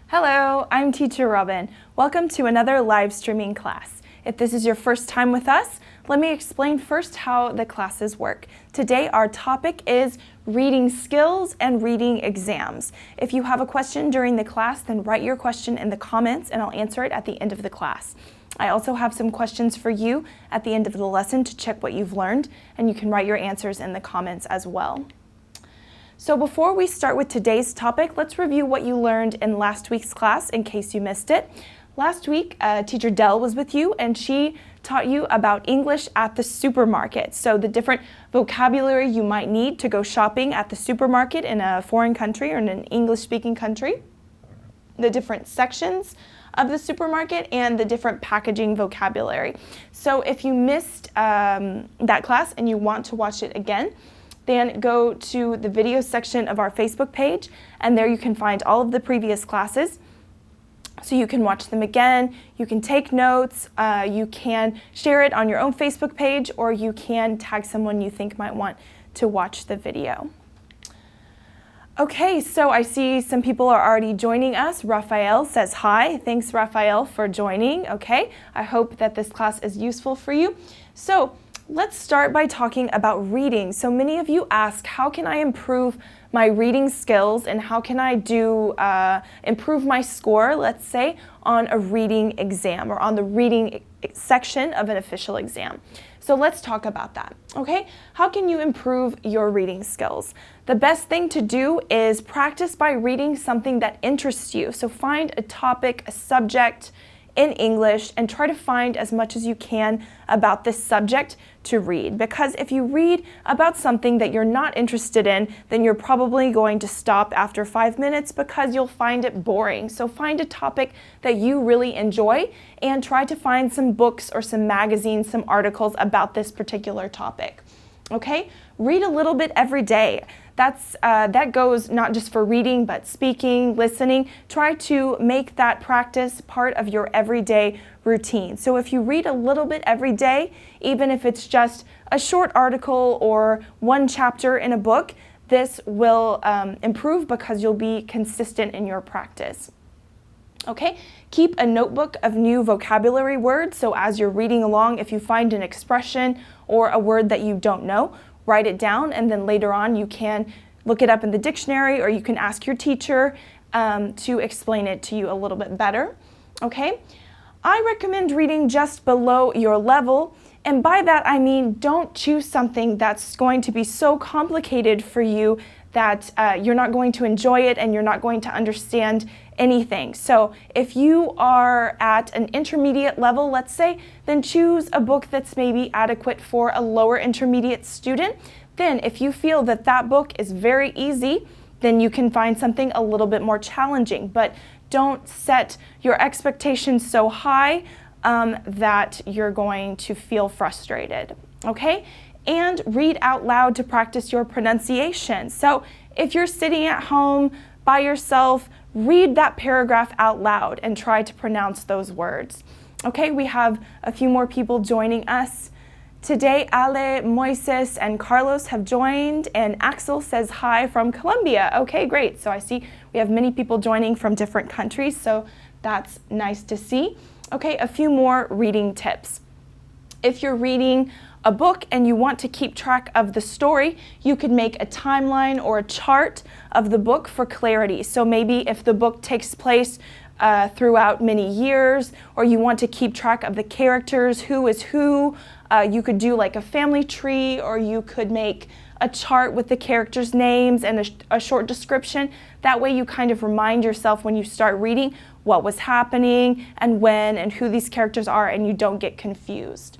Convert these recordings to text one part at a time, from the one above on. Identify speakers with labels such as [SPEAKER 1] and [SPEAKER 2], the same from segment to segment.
[SPEAKER 1] Hello, I'm Teacher Robin. Welcome to another live streaming class. If this is your first time with us, let me explain first how the classes work. Today our topic is reading skills and reading exams. If you have a question during the class, then write your question in the comments and I'll answer it at the end of the class. I also have some questions for you at the end of the lesson to check what you've learned, and you can write your answers in the comments as well. So before we start with today's topic, let's review what you learned in last week's class in case you missed it. Last week, Teacher Dell was with you and she taught you about English at the supermarket. So the different vocabulary you might need to go shopping at the supermarket in a foreign country or in an English-speaking country, the different sections of the supermarket, and the different packaging vocabulary. So if you missed that class and you want to watch it again, then go to the video section of our Facebook page, and there you can find all of the previous classes. So you can watch them again, you can take notes, you can share it on your own Facebook page, or you can tag someone you think might want to watch the video. Okay, so I see some people are already joining us. Raphael says hi. Thanks, Raphael, for joining. Okay, I hope that this class is useful for you. So let's start by talking about reading. So many of you ask, how can I improve my reading skills and how can I improve my score, let's say, on a reading exam or on the reading section of an official exam? So let's talk about that, okay? How can you improve your reading skills? The best thing to do is practice by reading something that interests you. So find a topic, a subject in English and try to find as much as you can about this subject to read. Because if you read about something that you're not interested in, then you're probably going to stop after 5 minutes because you'll find it boring. So find a topic that you really enjoy and try to find some books or some magazines, some articles about this particular topic. Okay? Read a little bit every day. That goes not just for reading, but speaking, listening. Try to make that practice part of your everyday routine. So if you read a little bit every day, even if it's just a short article or one chapter in a book, this will improve because you'll be consistent in your practice. Okay, keep a notebook of new vocabulary words. So as you're reading along, if you find an expression or a word that you don't know, write it down, and then later on you can look it up in the dictionary or you can ask your teacher to explain it to you a little bit better. Okay, I recommend reading just below your level, and by that I mean don't choose something that's going to be so complicated for you that you're not going to enjoy it and you're not going to understand anything. So if you are at an intermediate level, let's say, then choose a book that's maybe adequate for a lower intermediate student. Then if you feel that that book is very easy, then you can find something a little bit more challenging. But don't set your expectations so high that you're going to feel frustrated, okay? And read out loud to practice your pronunciation. So if you're sitting at home by yourself, read that paragraph out loud and try to pronounce those words. Okay, we have a few more people joining us. Today, Ale, Moises, and Carlos have joined, and Axel says hi from Colombia. Okay, great. So I see we have many people joining from different countries, so that's nice to see. Okay, a few more reading tips. If you're reading a book and you want to keep track of the story, you could make a timeline or a chart of the book for clarity. So maybe if the book takes place throughout many years, or you want to keep track of the characters, who is who, you could do like a family tree, or you could make a chart with the characters' names and a short description. That way you kind of remind yourself when you start reading what was happening and when and who these characters are, and you don't get confused.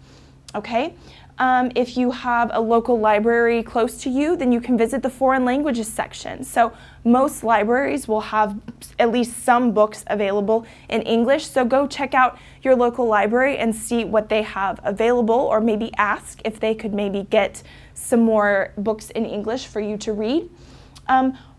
[SPEAKER 1] Okay? If you have a local library close to you, then you can visit the foreign languages section. So most libraries will have at least some books available in English. So go check out your local library and see what they have available, or maybe ask if they could maybe get some more books in English for you to read.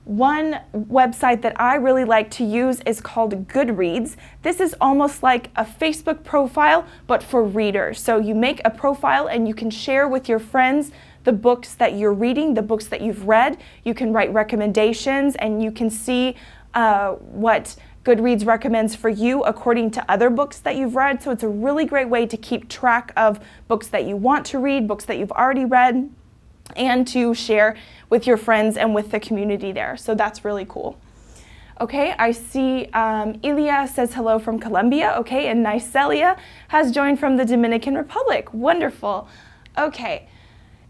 [SPEAKER 1] One website that I really like to use is called Goodreads. This is almost like a Facebook profile, but for readers. So you make a profile and you can share with your friends the books that you're reading, the books that you've read. You can write recommendations and you can see what Goodreads recommends for you according to other books that you've read. So it's a really great way to keep track of books that you want to read, books that you've already read, and to share with your friends and with the community there. So that's really cool. Okay, I see Ilya says hello from Colombia. Okay, and Nicelia has joined from the Dominican Republic. Wonderful. Okay.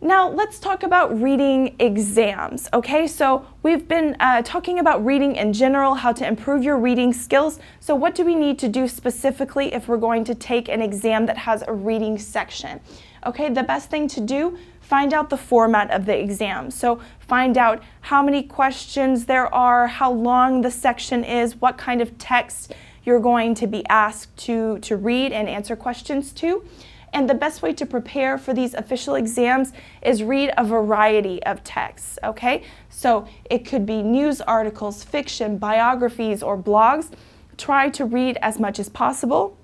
[SPEAKER 1] Now let's talk about reading exams, okay? So we've been talking about reading in general, how to improve your reading skills. So what do we need to do specifically if we're going to take an exam that has a reading section? Okay, the best thing to do, find out the format of the exam. So find out how many questions there are, how long the section is, what kind of text you're going to be asked to read and answer questions to. And the best way to prepare for these official exams is read a variety of texts, okay? So it could be news articles, fiction, biographies, or blogs. Try to read as much as possible.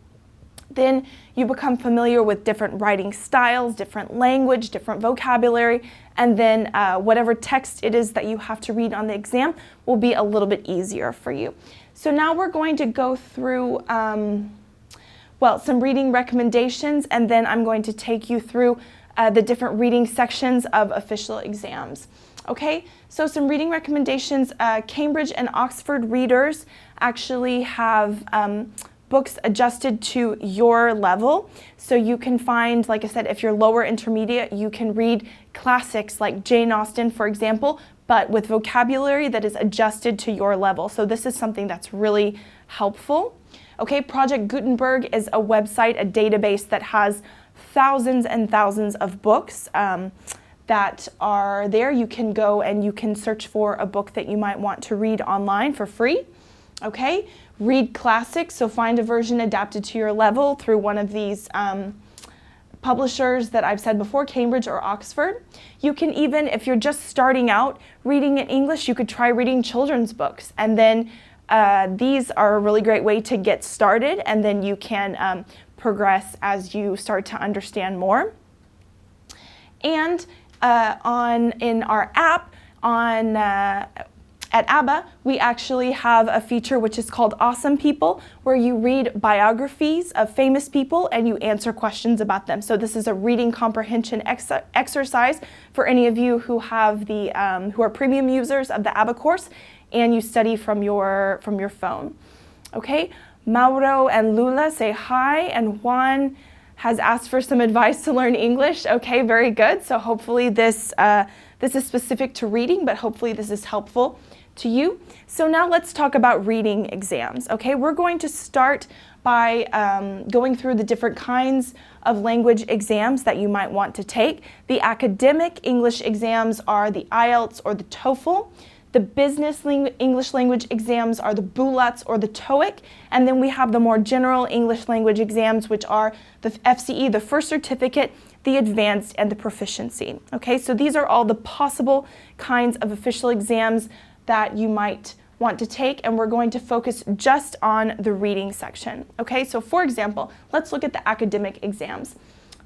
[SPEAKER 1] Then you become familiar with different writing styles, different language, different vocabulary, and then whatever text it is that you have to read on the exam will be a little bit easier for you. So now we're going to go through some reading recommendations, and then I'm going to take you through the different reading sections of official exams. Okay, so some reading recommendations. Cambridge and Oxford readers actually have books adjusted to your level. So you can find, like I said, if you're lower intermediate, you can read classics like Jane Austen, for example, but with vocabulary that is adjusted to your level. So this is something that's really helpful. Okay, Project Gutenberg is a website, a database that has thousands and thousands of books that are there. You can go and you can search for a book that you might want to read online for free. Okay, read classics, so find a version adapted to your level through one of these publishers that I've said before, Cambridge or Oxford. You can even, if you're just starting out reading in English, you could try reading children's books, and then these are a really great way to get started, and then you can progress as you start to understand more. And in our app at ABBA, we actually have a feature which is called Awesome People, where you read biographies of famous people and you answer questions about them. So this is a reading comprehension exercise for any of you who have who are premium users of the ABBA course, and you study from your phone. Okay, Mauro and Lula say hi, and Juan has asked for some advice to learn English. Okay, very good. So hopefully this is specific to reading, but hopefully this is helpful to you. So now let's talk about reading exams. Okay, we're going to start by going through the different kinds of language exams that you might want to take. The academic English exams are the IELTS or the TOEFL. The business English language exams are the BULATS or the TOEIC, and then we have the more general English language exams, which are the FCE, the first certificate, the advanced, and the proficiency. Okay, so these are all the possible kinds of official exams that you might want to take, and we're going to focus just on the reading section. Okay, so for example, let's look at the academic exams.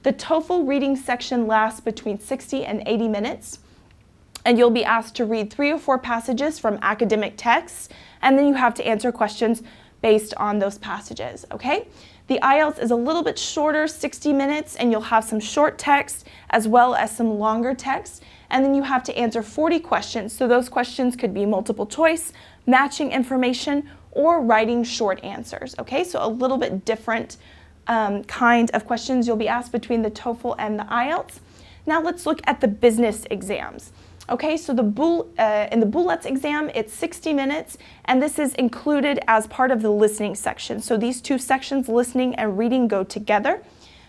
[SPEAKER 1] The TOEFL reading section lasts between 60 and 80 minutes. And you'll be asked to read 3 or 4 passages from academic texts, and then you have to answer questions based on those passages, okay? The IELTS is a little bit shorter, 60 minutes, and you'll have some short text as well as some longer text, and then you have to answer 40 questions. So those questions could be multiple choice, matching information, or writing short answers, okay? So a little bit different kind of questions you'll be asked between the TOEFL and the IELTS. Now let's look at the business exams. Okay, so in the BULATS exam, it's 60 minutes, and this is included as part of the listening section. So these two sections, listening and reading, go together.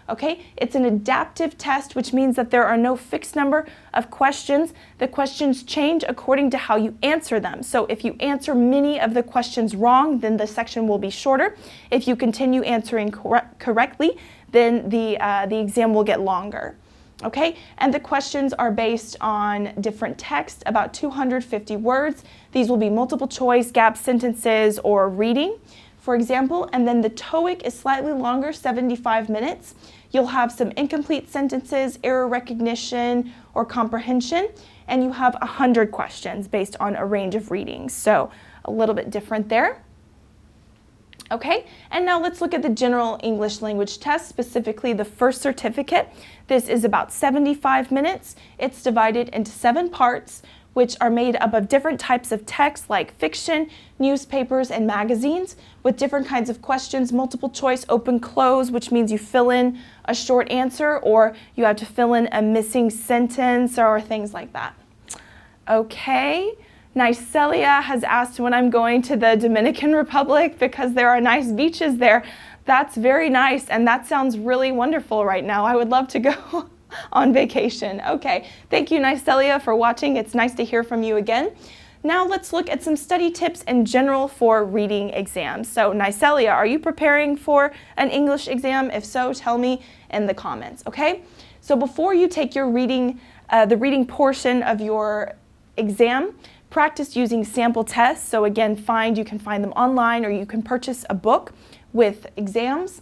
[SPEAKER 1] Okay, it's an adaptive test, which means that there are no fixed number of questions. The questions change according to how you answer them. So if you answer many of the questions wrong, then the section will be shorter. If you continue answering correctly, then the exam will get longer. Okay, and the questions are based on different text, about 250 words. These will be multiple choice, gap sentences, or reading, for example. And then the TOEIC is slightly longer, 75 minutes. You'll have some incomplete sentences, error recognition, or comprehension, and you have 100 questions based on a range of readings. So a little bit different there. Okay, and now let's look at the General English Language Test, specifically the first certificate. This is about 75 minutes. It's divided into 7 parts, which are made up of different types of text like fiction, newspapers, and magazines, with different kinds of questions, multiple choice, open, close, which means you fill in a short answer or you have to fill in a missing sentence or things like that. Okay. Nicelia has asked when I'm going to the Dominican Republic because there are nice beaches there. That's very nice, and that sounds really wonderful right now. I would love to go on vacation. Okay, thank you, Nicelia, for watching. It's nice to hear from you again. Now let's look at some study tips in general for reading exams. So Nicelia, are you preparing for an English exam? If so, tell me in the comments, okay? So before you take your reading, the reading portion of your exam, practice using sample tests. So again, you can find them online, or you can purchase a book with exams.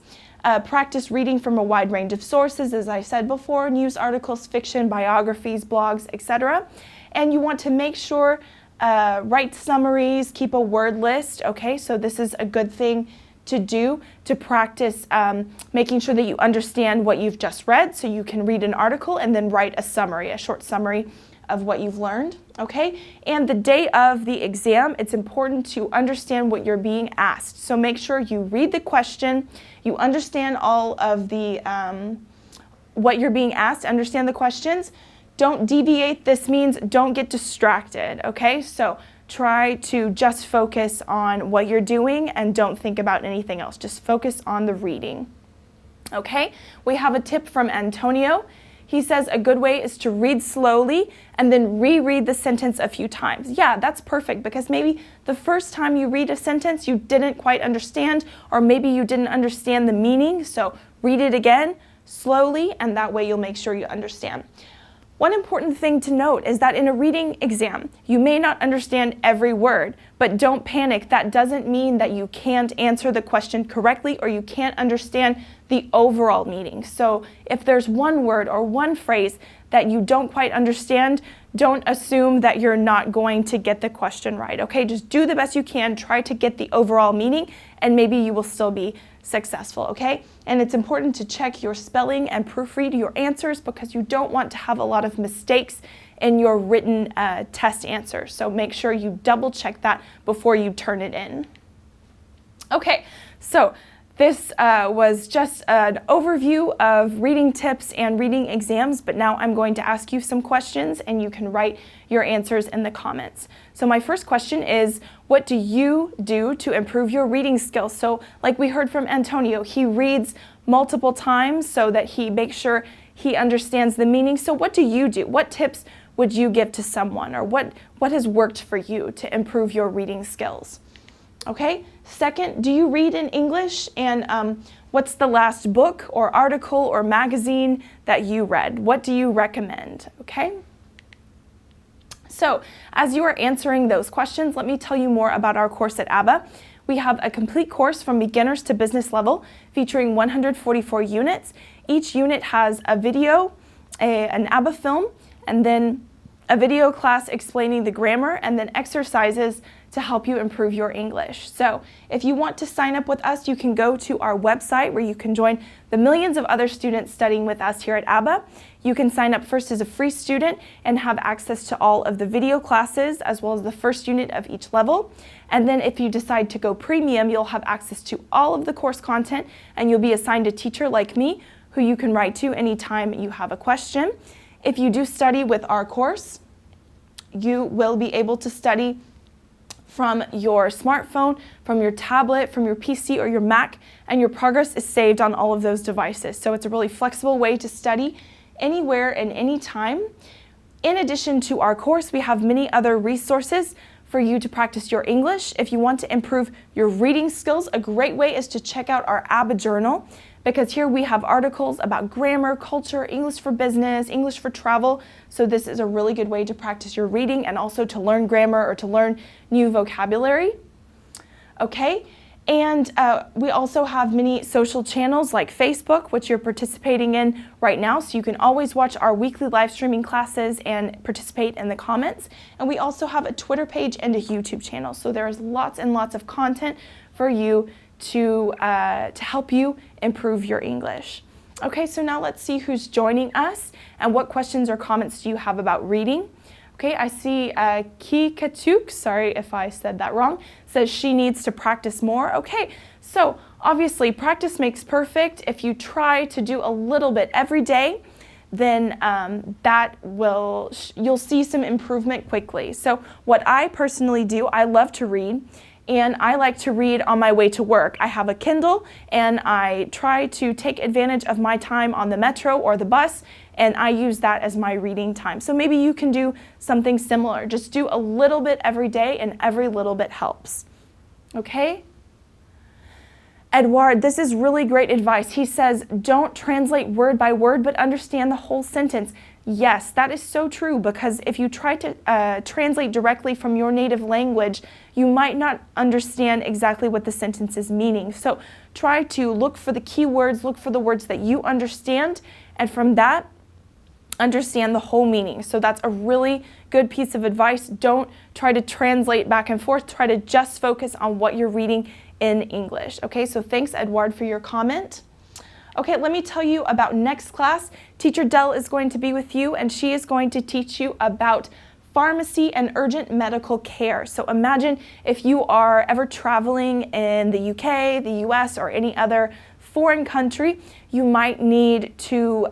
[SPEAKER 1] Practice reading from a wide range of sources, as I said before, news articles, fiction, biographies, blogs, etc. And you want to make sure, write summaries, keep a word list, okay? So this is a good thing to do to practice making sure that you understand what you've just read, so you can read an article and then write a summary, a short summary of what you've learned, okay? And the day of the exam, it's important to understand what you're being asked. So make sure you read the question, you understand all of the, what you're being asked, understand the questions. Don't deviate. This means don't get distracted, okay? So try to just focus on what you're doing and don't think about anything else. Just focus on the reading, okay? We have a tip from Antonio. He says a good way is to read slowly and then reread the sentence a few times. Yeah, that's perfect, because maybe the first time you read a sentence you didn't quite understand, or maybe you didn't understand the meaning. So read it again slowly, and that way you'll make sure you understand. One important thing to note is that in a reading exam, you may not understand every word, but don't panic. That doesn't mean that you can't answer the question correctly or you can't understand the overall meaning. So if there's one word or one phrase that you don't quite understand, don't assume that you're not going to get the question right, okay? Just do the best you can, try to get the overall meaning, and maybe you will still be successful, okay? And it's important to check your spelling and proofread your answers, because you don't want to have a lot of mistakes in your written test answers. So make sure you double check that before you turn it in. Okay, so this was just an overview of reading tips and reading exams, but now I'm going to ask you some questions and you can write your answers in the comments. So my first question is, what do you do to improve your reading skills? So like we heard from Antonio, he reads multiple times so that he makes sure he understands the meaning. So what do you do? What tips would you give to someone, or what has worked for you to improve your reading skills? Okay, second, do you read in English? And what's the last book or article or magazine that you read? What do you recommend? Okay. So as you are answering those questions, let me tell you more about our course at ABBA. We have a complete course from beginners to business level featuring 144 units. Each unit has a video, an ABBA film, and then a video class explaining the grammar, and then exercises to help you improve your English. So if you want to sign up with us, you can go to our website where you can join the millions of other students studying with us here at ABBA. You can sign up first as a free student and have access to all of the video classes as well as the first unit of each level. And then if you decide to go premium, you'll have access to all of the course content, and you'll be assigned a teacher like me who you can write to anytime you have a question. If you do study with our course, you will be able to study from your smartphone, from your tablet, from your PC or your Mac, and your progress is saved on all of those devices. So it's a really flexible way to study anywhere and anytime. In addition to our course, we have many other resources for you to practice your English. If you want to improve your reading skills, a great way is to check out our ABBA journal, because here we have articles about grammar, culture, English for business, English for travel. So this is a really good way to practice your reading and also to learn grammar or to learn new vocabulary. Okay, and we also have many social channels like Facebook, which you're participating in right now. So you can always watch our weekly live streaming classes and participate in the comments. And we also have a Twitter page and a YouTube channel. So there's lots and lots of content for you to help you improve your English. Okay, so now let's see who's joining us and what questions or comments do you have about reading. Okay, I see Ki Katuk, sorry if I said that wrong, says she needs to practice more. Okay, so obviously practice makes perfect. If you try to do a little bit every day, then you'll see some improvement quickly. So what I personally do, I love to read. And I like to read on my way to work. I have a Kindle and I try to take advantage of my time on the metro or the bus, and I use that as my reading time. So maybe you can do something similar. Just do a little bit every day, and every little bit helps. Okay? Edward, this is really great advice. He says, don't translate word by word, but understand the whole sentence. Yes, that is so true, because if you try to translate directly from your native language, you might not understand exactly what the sentence is meaning. So try to look for the key words, look for the words that you understand, and from that, understand the whole meaning. So that's a really good piece of advice. Don't try to translate back and forth. Try to just focus on what you're reading in English. Okay, so thanks, Edward, for your comment. Okay, let me tell you about next class. Teacher Dell is going to be with you, and she is going to teach you about pharmacy and urgent medical care. So imagine if you are ever traveling in the UK, the US, or any other foreign country, you might need to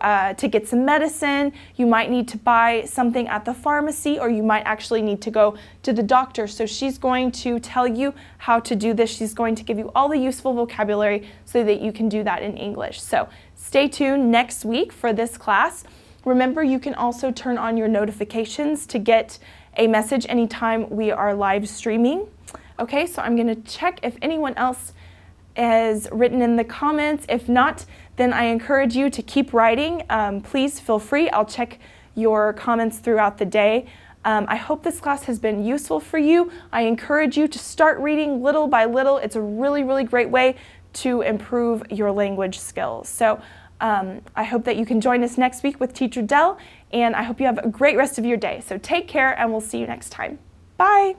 [SPEAKER 1] get some medicine, you might need to buy something at the pharmacy, or you might actually need to go to the doctor. So she's going to tell you how to do this. She's going to give you all the useful vocabulary so that you can do that in English. So stay tuned next week for this class. Remember, you can also turn on your notifications to get a message anytime we are live streaming. Okay, so I'm going to check if anyone else is written in the comments. If not, then I encourage you to keep writing. Please feel free. I'll check your comments throughout the day. I hope this class has been useful for you. I encourage you to start reading little by little. It's a really, really great way to improve your language skills. So I hope that you can join us next week with Teacher Dell, and I hope you have a great rest of your day. So take care, and we'll see you next time. Bye.